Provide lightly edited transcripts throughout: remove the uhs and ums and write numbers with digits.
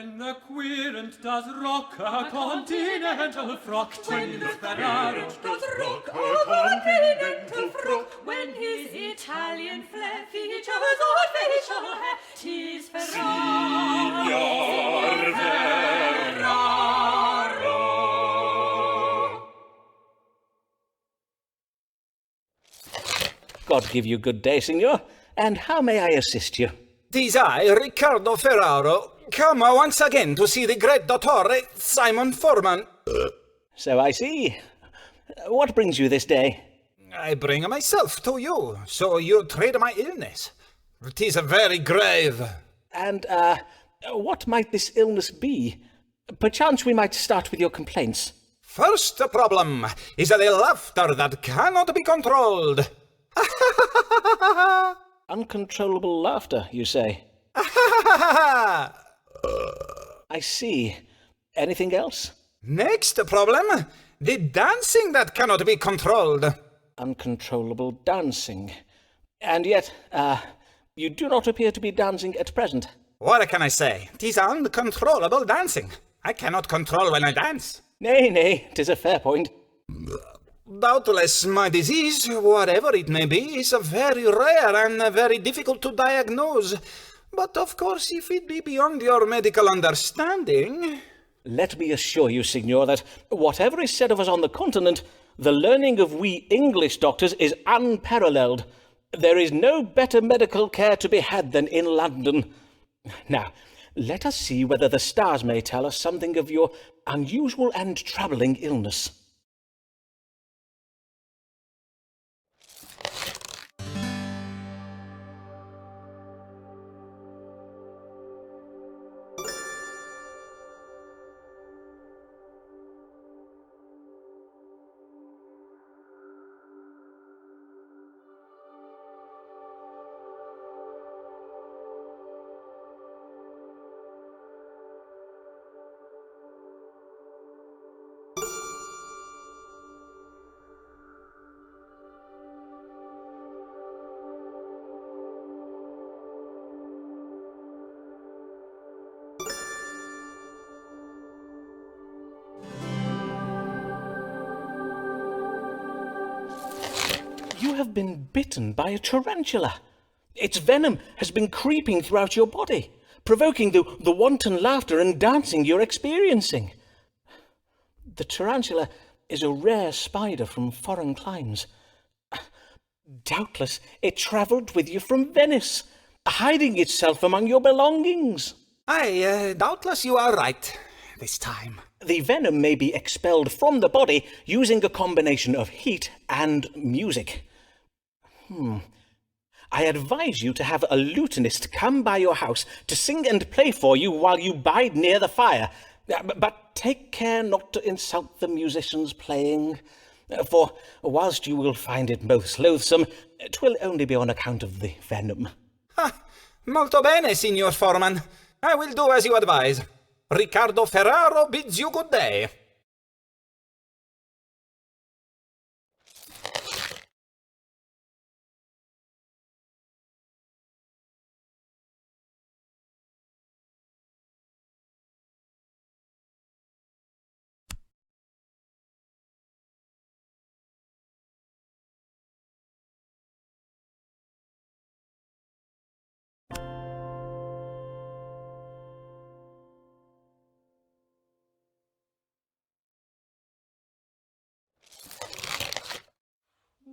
When the querent does rock a continental frock, when the Ferraro does rock a continental frock, when his Italian flair features artificial hair, 'tis Ferraro. Signor Ferraro. God give you good day, signor. And how may I assist you? 'Tis I, Riccardo Ferraro, come once again to see the great dottore, Simon Foreman. So I see. What brings you this day? I bring myself to you, so you treat my illness. 'Tis very grave. And, what might this illness be? Perchance we might start with your complaints. First problem is the laughter that cannot be controlled. Uncontrollable laughter, you say? I see. Anything else? Next problem, the dancing that cannot be controlled. Uncontrollable dancing. And yet, you do not appear to be dancing at present. What can I say? 'Tis uncontrollable dancing. I cannot control when I dance. Nay, 'tis a fair point. Doubtless my disease, whatever it may be, is very rare and very difficult to diagnose. But of course, if it be beyond your medical understanding... Let me assure you, signor, that whatever is said of us on the continent, the learning of we English doctors is unparalleled. There is no better medical care to be had than in London. Now, let us see whether the stars may tell us something of your unusual and troubling illness. You have been bitten by a tarantula. Its venom has been creeping throughout your body, provoking the wanton laughter and dancing you're experiencing. The tarantula is a rare spider from foreign climes. Doubtless it travelled with you from Venice, hiding itself among your belongings. Aye, doubtless you are right this time. The venom may be expelled from the body using a combination of heat and music. I advise you to have a lutenist come by your house to sing and play for you while you bide near the fire. But take care not to insult the musicians playing, for whilst you will find it most loathsome, 'twill only be on account of the venom. Molto bene, Signor Foreman. I will do as you advise. Riccardo Ferraro bids you good day.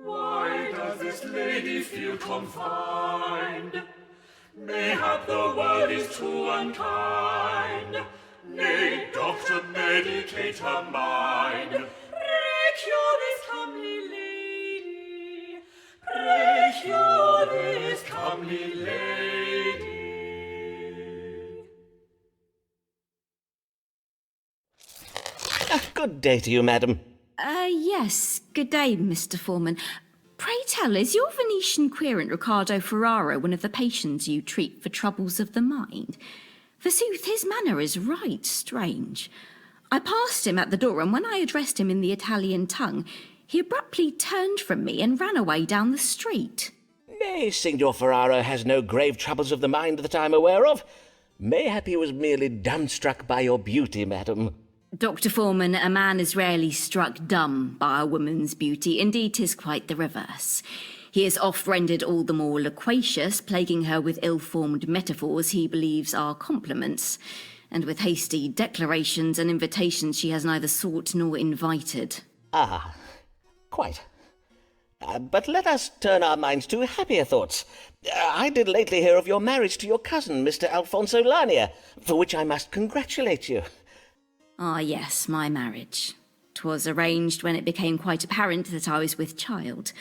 Why does this lady feel confined? Mayhap the world is too unkind. Nay, doctor, medicate her mind. Pray cure this comely lady. Pray cure this comely lady. Good day to you, madam. Yes. Good day, Mr. Foreman. Pray tell, is your Venetian querent Riccardo Ferraro one of the patients you treat for troubles of the mind? Forsooth, his manner is right strange. I passed him at the door, and when I addressed him in the Italian tongue, he abruptly turned from me and ran away down the street. Nay, Signor Ferraro has no grave troubles of the mind that I'm aware of. Mayhap he was merely dumbstruck by your beauty, madam. Dr. Foreman, a man is rarely struck dumb by a woman's beauty. Indeed, 'tis quite the reverse. He is oft rendered all the more loquacious, plaguing her with ill-formed metaphors he believes are compliments, and with hasty declarations and invitations she has neither sought nor invited. Ah, quite. But let us turn our minds to happier thoughts. I did lately hear of your marriage to your cousin, Mr. Alfonso Lanier, for which I must congratulate you. Ah, yes, my marriage. 'Twas arranged when it became quite apparent that I was with child.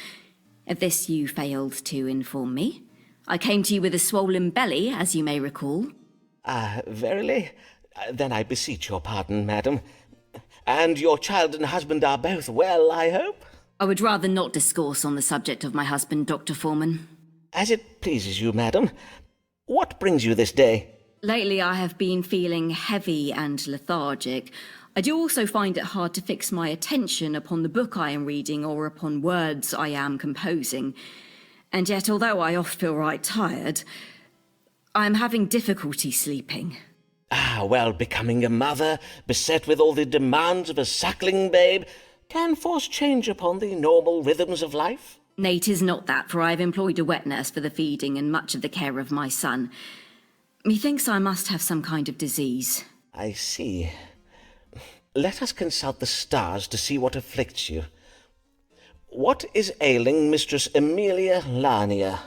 Of this you failed to inform me. I came to you with a swollen belly, as you may recall. Verily? Then I beseech your pardon, madam. And your child and husband are both well, I hope? I would rather not discourse on the subject of my husband, Dr. Foreman. As it pleases you, madam. What brings you this day? Lately I have been feeling heavy and lethargic. I do also find it hard to fix my attention upon the book I am reading or upon words I am composing. And yet, although I oft feel right tired, I am having difficulty sleeping. Well, becoming a mother, beset with all the demands of a suckling babe, can force change upon the normal rhythms of life. Nay, 'tis not that, for I have employed a wet nurse for the feeding and much of the care of my son. Methinks I must have some kind of disease. I see. Let us consult the stars to see what afflicts you. What is ailing Mistress Amelia Lanier?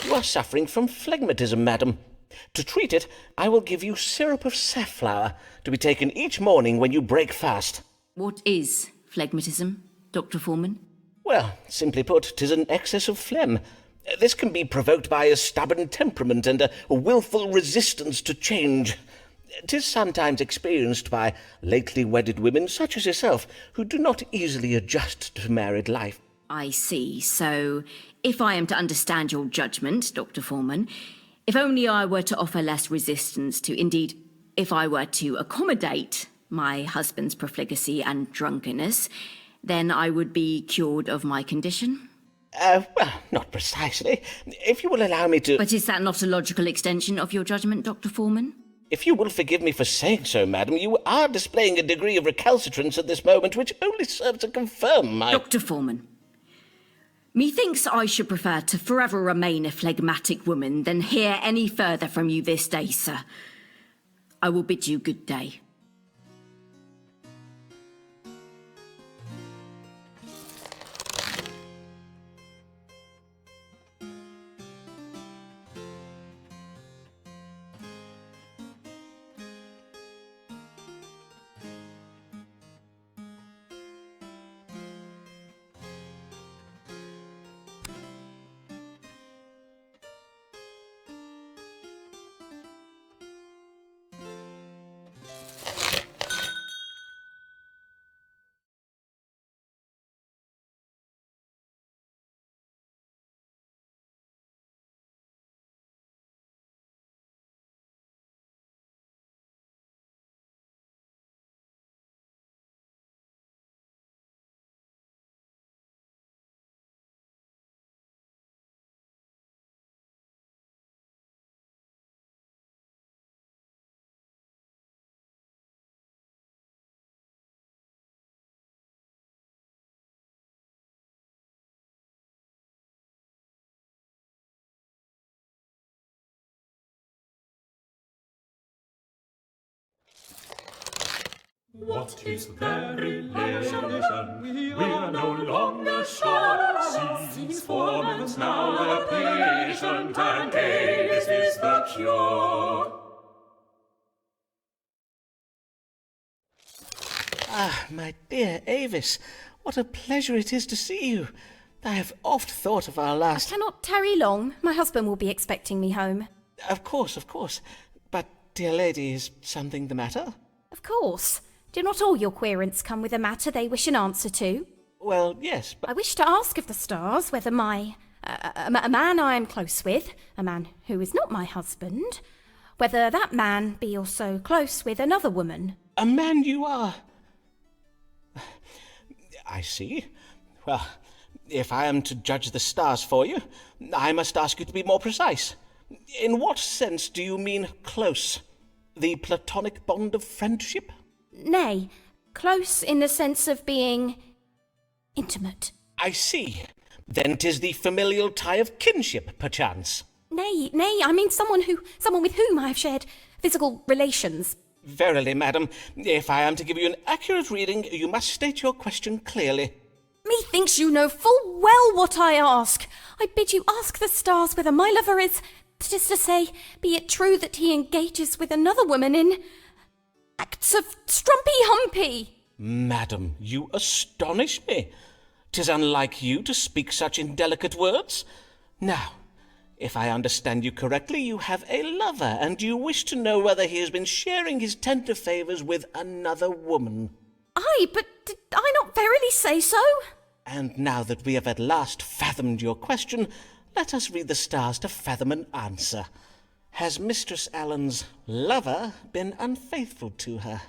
You are suffering from phlegmatism, madam. To treat it, I will give you syrup of safflower to be taken each morning when you break fast. What is phlegmatism, Dr. Foreman? Well, simply put, 'tis an excess of phlegm. This can be provoked by a stubborn temperament and a wilful resistance to change. 'Tis sometimes experienced by lately wedded women such as yourself, who do not easily adjust to married life. I see. So, if I am to understand your judgment, Dr. Foreman, if only I were to offer less resistance to, indeed, if I were to accommodate my husband's profligacy and drunkenness, then I would be cured of my condition? Well, not precisely. If you will allow me to... But is that not a logical extension of your judgment, Dr. Foreman? If you will forgive me for saying so, madam, you are displaying a degree of recalcitrance at this moment which only serves to confirm my... Dr. Foreman, methinks I should prefer to forever remain a phlegmatic woman than hear any further from you this day, sir. I will bid you good day. What is their relation? We are no longer sure. Seems Foreman's now a patient, and Avis is the cure. Ah, my dear Avis, what a pleasure it is to see you. I have oft thought of our I last... cannot tarry long. My husband will be expecting me home. Of course. But, dear lady, is something the matter? Of course. Do not all your querents come with a matter they wish an answer to? Well, yes, but... I wish to ask of the stars whether a man I am close with, a man who is not my husband, whether that man be also close with another woman. A man you are... I see. Well, if I am to judge the stars for you, I must ask you to be more precise. In what sense do you mean close? The platonic bond of friendship? Nay, close in the sense of being intimate. I see. Then 'tis the familial tie of kinship, perchance. Nay, I mean someone with whom I have shared physical relations. Verily, madam, if I am to give you an accurate reading, you must state your question clearly. Methinks you know full well what I ask. I bid you ask the stars whether my lover is, that is to say, be it true that he engages with another woman in acts of strumpy-humpy. Madam, you astonish me. 'Tis unlike you to speak such indelicate words. Now, if I understand you correctly, you have a lover, and you wish to know whether he has been sharing his tender favours with another woman. Aye, but did I not verily say so? And now that we have at last fathomed your question, let us read the stars to fathom an answer. Has Mistress Allen's lover been unfaithful to her?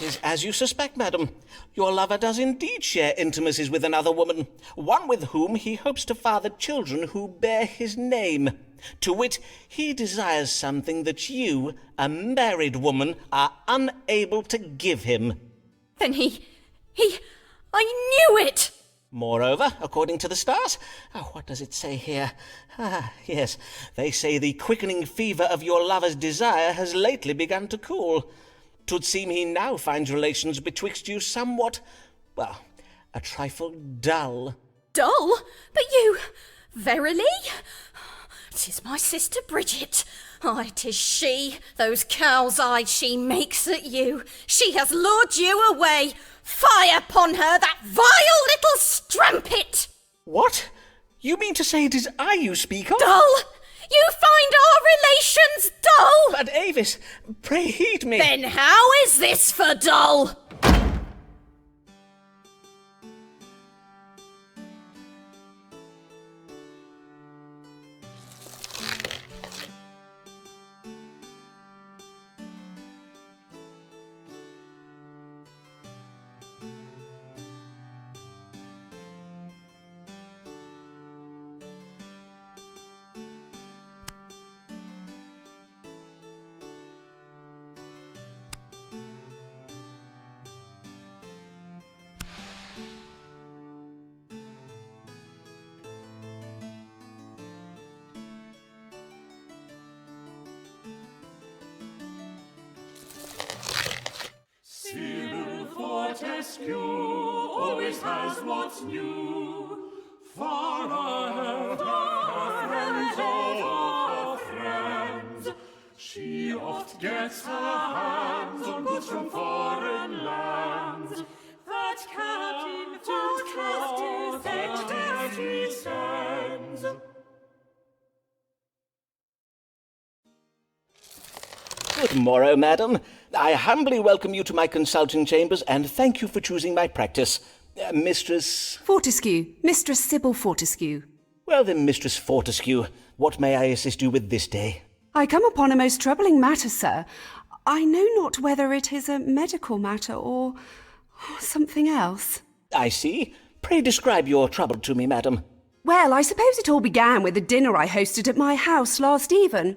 is as you suspect, madam. Your lover does indeed share intimacies with another woman, one with whom he hopes to father children who bear his name. To wit, he desires something that you, a married woman, are unable to give him. Then I knew it! Moreover, according to the stars, what does it say here? Yes, they say the quickening fever of your lover's desire has lately begun to cool. 'Twould seem he now finds relations betwixt you somewhat, well, a trifle dull. Dull? But you... Verily? 'Tis my sister Bridget. Ay, 'tis she, those cow's eyes she makes at you. She has lured you away. Fie upon her, that vile little strumpet! What? You mean to say it is I you speak of? Dull? You find our relations dull? But Avis, pray heed me. Then how is this for dull? Sybil Fortescue always has what's new, far ahead of her friends. She oft gets her hands on goods from foreign lands, that Captain Fortress he sends. Good morrow, madam. I humbly welcome you to my consulting chambers, and thank you for choosing my practice. Mistress... Fortescue. Mistress Sybil Fortescue. Well then, Mistress Fortescue, what may I assist you with this day? I come upon a most troubling matter, sir. I know not whether it is a medical matter or something else. I see. Pray describe your trouble to me, madam. Well, I suppose it all began with a dinner I hosted at my house last even.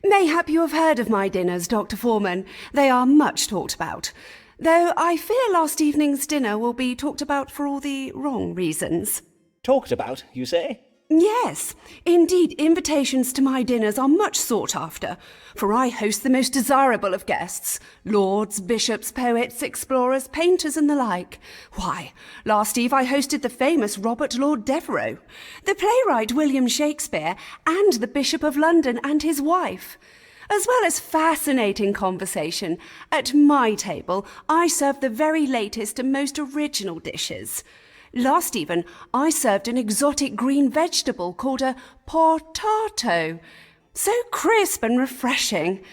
Mayhap you have heard of my dinners, Dr. Foreman. They are much talked about. Though I fear last evening's dinner will be talked about for all the wrong reasons. Talked about, you say? Yes, indeed, invitations to my dinners are much sought after, for I host the most desirable of guests, lords, bishops, poets, explorers, painters, and the like. Why, last eve I hosted the famous Robert Lord Devereux, the playwright William Shakespeare, and the Bishop of London and his wife. As well as fascinating conversation, at my table I served the very latest and most original dishes. Last even, I served an exotic green vegetable called a potato. So crisp and refreshing.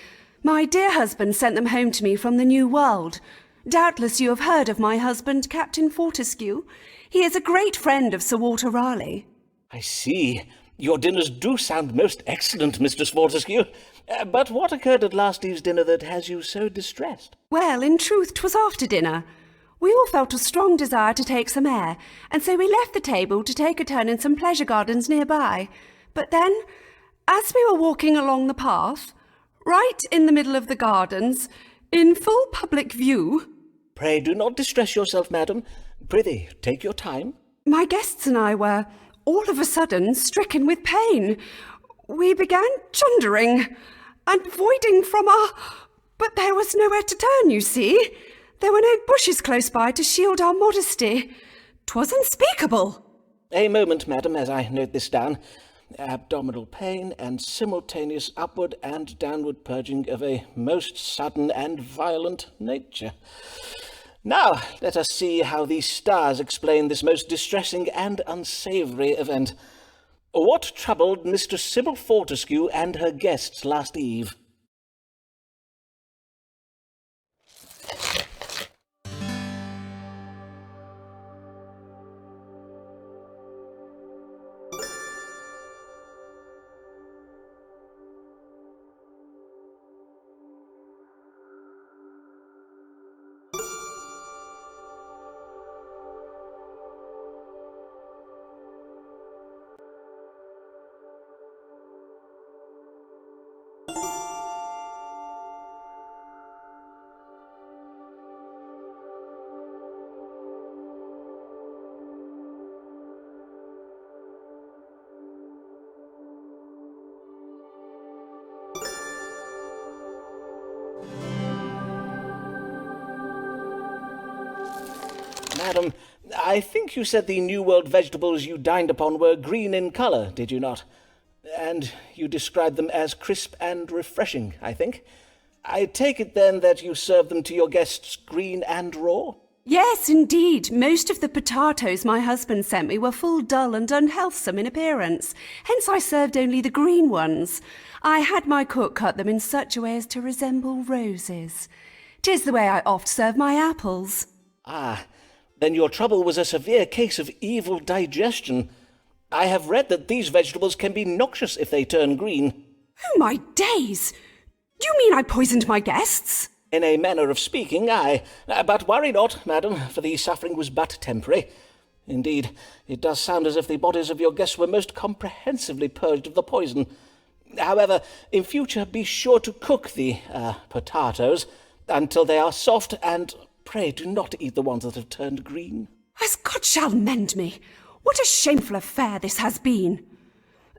My dear husband sent them home to me from the New World. Doubtless you have heard of my husband, Captain Fortescue. He is a great friend of Sir Walter Raleigh. I see. Your dinners do sound most excellent, Mistress Fortescue. But what occurred at last eve's dinner that has you so distressed? Well, in truth, 'twas after dinner. We all felt a strong desire to take some air, and so we left the table to take a turn in some pleasure gardens nearby. But then, as we were walking along the path, right in the middle of the gardens, in full public view... Pray do not distress yourself, madam. Prithee, take your time. My guests and I were, all of a sudden, stricken with pain. We began chundering and voiding from our... But there was nowhere to turn, you see. There were no bushes close by to shield our modesty. 'Twas unspeakable. A moment, madam, as I note this down. Abdominal pain and simultaneous upward and downward purging of a most sudden and violent nature. Now, let us see how these stars explain this most distressing and unsavoury event. What troubled Mistress Sybil Fortescue and her guests last eve? Madam, I think you said the New World vegetables you dined upon were green in colour, did you not? And you described them as crisp and refreshing, I think. I take it then that you served them to your guests green and raw? Yes, indeed. Most of the potatoes my husband sent me were full dull and unhealthsome in appearance. Hence I served only the green ones. I had my cook cut them in such a way as to resemble roses. 'Tis the way I oft serve my apples. Ah, then your trouble was a severe case of evil digestion. I have read that these vegetables can be noxious if they turn green. Oh, my days! Do you mean I poisoned my guests? In a manner of speaking, aye. But worry not, madam, for the suffering was but temporary. Indeed, it does sound as if the bodies of your guests were most comprehensively purged of the poison. However, in future be sure to cook the, potatoes until they are soft, and pray do not eat the ones that have turned green. As God shall mend me! What a shameful affair this has been!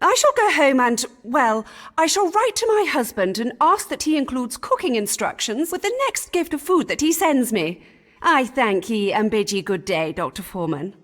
I shall go home and, well, I shall write to my husband and ask that he includes cooking instructions with the next gift of food that he sends me. I thank ye and bid ye good day, Dr. Foreman.